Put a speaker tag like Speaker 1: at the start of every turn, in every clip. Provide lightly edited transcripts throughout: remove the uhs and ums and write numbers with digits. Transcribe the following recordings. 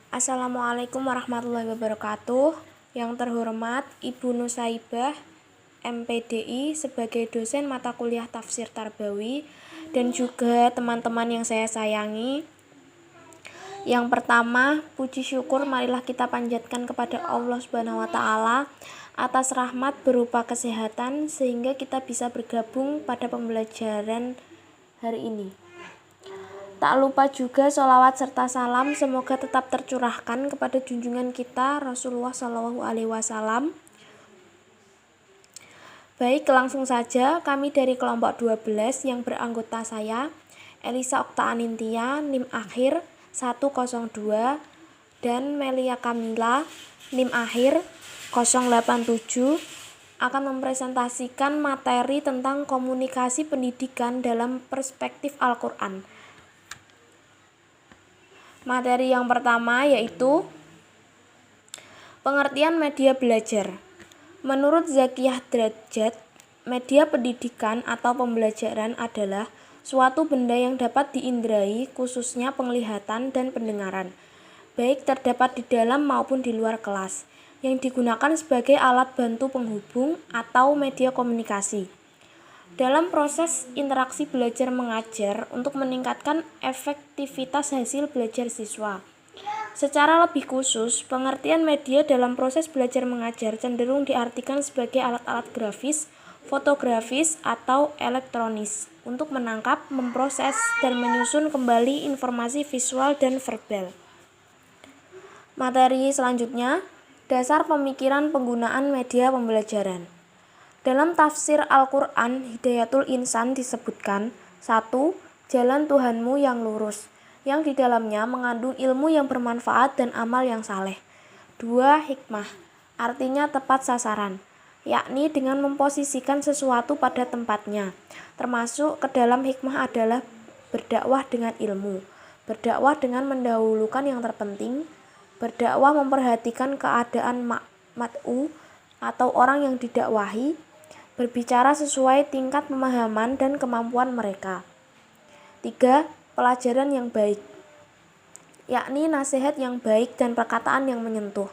Speaker 1: Assalamualaikum warahmatullahi wabarakatuh. Yang terhormat Ibu Nusaibah, MPDI sebagai dosen mata kuliah Tafsir Tarbawi dan juga teman-teman yang saya sayangi. Yang pertama, puji syukur marilah kita panjatkan kepada Allah Subhanahu wa taala atas rahmat berupa kesehatan sehingga kita bisa bergabung pada pembelajaran hari ini. Tak lupa juga sholawat serta salam semoga tetap tercurahkan kepada junjungan kita Rasulullah SAW. Baik, langsung saja kami dari kelompok 12 yang beranggota saya, Elisa Okta Anintia, NIM akhir 102, dan Melia Kamila, NIM akhir 087, akan mempresentasikan materi tentang komunikasi pendidikan dalam perspektif Al-Quran. Materi yang pertama yaitu pengertian media belajar. Menurut Zakiyah Drajat, media pendidikan atau pembelajaran adalah suatu benda yang dapat diindrai, khususnya penglihatan dan pendengaran, baik terdapat di dalam maupun di luar kelas, yang digunakan sebagai alat bantu penghubung atau media komunikasi. Dalam proses interaksi belajar mengajar untuk meningkatkan efektivitas hasil belajar siswa. Secara lebih khusus, pengertian media dalam proses belajar mengajar cenderung diartikan sebagai alat-alat grafis, fotografis, atau elektronis untuk menangkap, memproses, dan menyusun kembali informasi visual dan verbal. Materi selanjutnya, dasar pemikiran penggunaan media pembelajaran. Dalam tafsir Al-Quran, Hidayatul Insan disebutkan 1. Jalan Tuhanmu yang lurus, yang di dalamnya mengandung ilmu yang bermanfaat dan amal yang saleh. 2. Hikmah, artinya tepat sasaran, yakni dengan memposisikan sesuatu pada tempatnya. Termasuk ke dalam hikmah adalah berdakwah dengan ilmu, berdakwah dengan mendahulukan yang terpenting, berdakwah memperhatikan keadaan mat'u atau orang yang didakwahi, berbicara sesuai tingkat pemahaman dan kemampuan mereka. 3. Pelajaran yang baik, yakni nasihat yang baik dan perkataan yang menyentuh,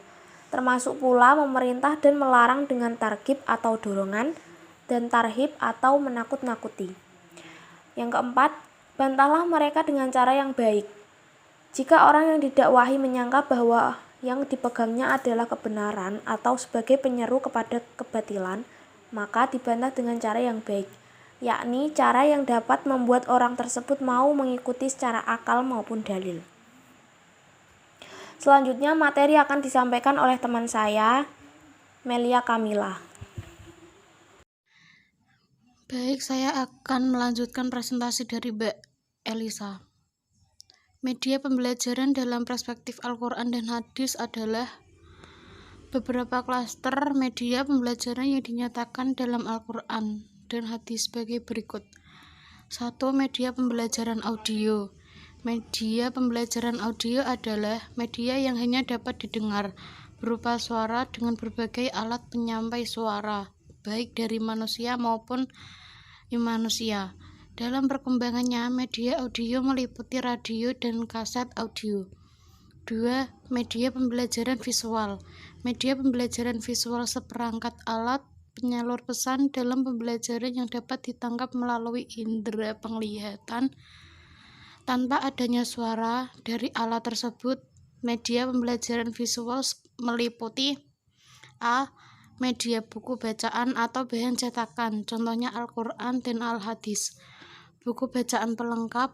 Speaker 1: termasuk pula memerintah dan melarang dengan targhib atau dorongan, dan tarhib atau menakut-nakuti. Yang keempat, bantahlah mereka dengan cara yang baik. Jika orang yang didakwahi menyangka bahwa yang dipegangnya adalah kebenaran atau sebagai penyeru kepada kebatilan, maka dibantah dengan cara yang baik, yakni cara yang dapat membuat orang tersebut mau mengikuti secara akal maupun dalil. Selanjutnya materi akan disampaikan oleh teman saya, Melia Kamila.
Speaker 2: Baik, saya akan melanjutkan presentasi dari Mbak Elisa. Media pembelajaran dalam perspektif Al-Quran dan Hadis adalah beberapa klaster media pembelajaran yang dinyatakan dalam Al-Quran dan Hadis sebagai berikut. 1. Media pembelajaran audio. Media pembelajaran audio adalah media yang hanya dapat didengar berupa suara dengan berbagai alat penyampai suara, baik dari manusia maupun immanusia. Dalam perkembangannya, media audio meliputi radio dan kaset audio. 2. Media pembelajaran visual. Media pembelajaran visual seperangkat alat penyalur pesan dalam pembelajaran yang dapat ditangkap melalui indera penglihatan tanpa adanya suara dari alat tersebut. Media pembelajaran visual meliputi A. Media buku bacaan atau bahan cetakan, contohnya Al-Quran dan Al-Hadis. Buku bacaan pelengkap,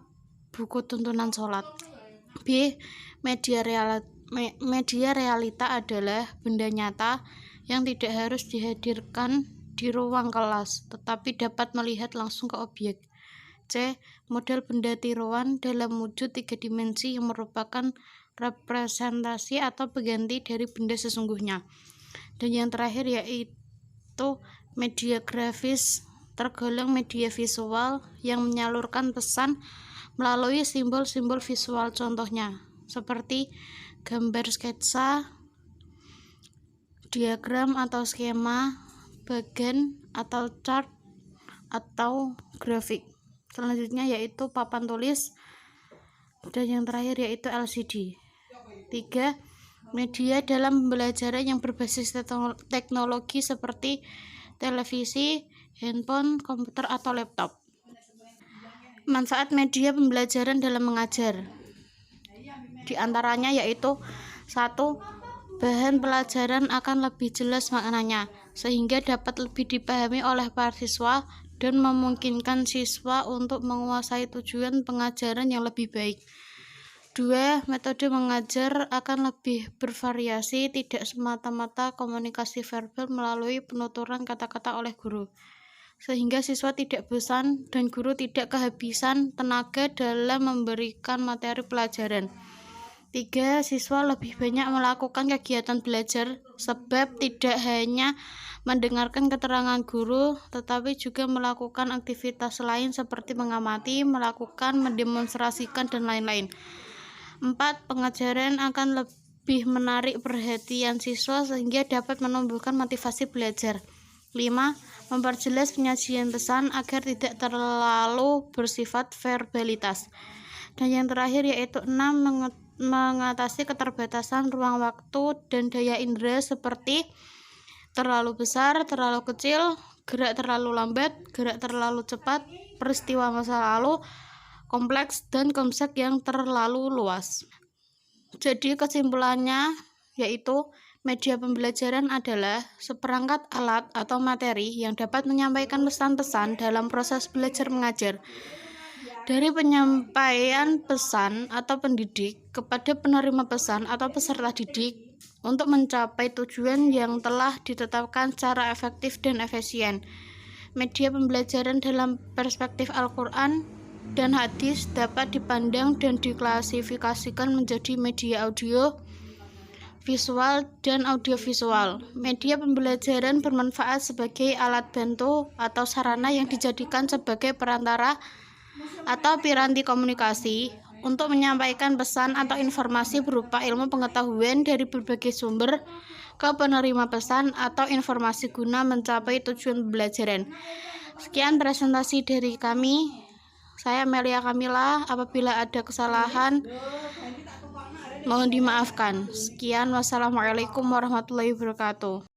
Speaker 2: buku tuntunan sholat. B. Media realita adalah benda nyata yang tidak harus dihadirkan di ruang kelas, tetapi dapat melihat langsung ke objek. C. Model benda tiruan dalam wujud 3 dimensi yang merupakan representasi atau pengganti dari benda sesungguhnya. Dan yang terakhir yaitu media grafis, tergolong media visual yang menyalurkan pesan melalui simbol-simbol visual, contohnya seperti gambar sketsa, diagram atau skema, bagan atau chart, atau grafik. Selanjutnya yaitu papan tulis, dan yang terakhir yaitu LCD. 3. Media dalam pembelajaran yang berbasis teknologi seperti televisi, handphone, komputer, atau laptop. Manfaat media pembelajaran dalam mengajar. Di antaranya yaitu 1. Bahan pelajaran akan lebih jelas maknanya, sehingga dapat lebih dipahami oleh para siswa dan memungkinkan siswa untuk menguasai tujuan pengajaran yang lebih baik. 2. Metode mengajar akan lebih bervariasi, tidak semata-mata komunikasi verbal melalui penuturan kata-kata oleh guru, sehingga siswa tidak bosan dan guru tidak kehabisan tenaga dalam memberikan materi pelajaran. 3. Siswa lebih banyak melakukan kegiatan belajar, sebab tidak hanya mendengarkan keterangan guru, tetapi juga melakukan aktivitas lain seperti mengamati, melakukan, mendemonstrasikan, dan lain-lain. 4. Pengajaran akan lebih menarik perhatian siswa sehingga dapat menumbuhkan motivasi belajar. 5. Memperjelas penyajian pesan agar tidak terlalu bersifat verbalitas. Dan yang terakhir yaitu 6. Mengatasi keterbatasan ruang waktu dan daya indera seperti terlalu besar, terlalu kecil, gerak terlalu lambat, gerak terlalu cepat, peristiwa masa lalu kompleks, dan konsep yang terlalu luas. Jadi kesimpulannya yaitu media pembelajaran adalah seperangkat alat atau materi yang dapat menyampaikan pesan-pesan dalam proses belajar mengajar. Dari penyampaian pesan atau pendidik kepada penerima pesan atau peserta didik untuk mencapai tujuan yang telah ditetapkan secara efektif dan efisien. Media pembelajaran dalam perspektif Al-Quran dan hadis dapat dipandang dan diklasifikasikan menjadi media audio, visual, dan audiovisual. Media pembelajaran bermanfaat sebagai alat bantu atau sarana yang dijadikan sebagai perantara atau piranti komunikasi untuk menyampaikan pesan atau informasi berupa ilmu pengetahuan dari berbagai sumber ke penerima pesan atau informasi guna mencapai tujuan pembelajaran. Sekian presentasi dari kami. Saya Melia Kamila. Apabila ada kesalahan, mohon dimaafkan. Sekian, wassalamualaikum warahmatullahi wabarakatuh.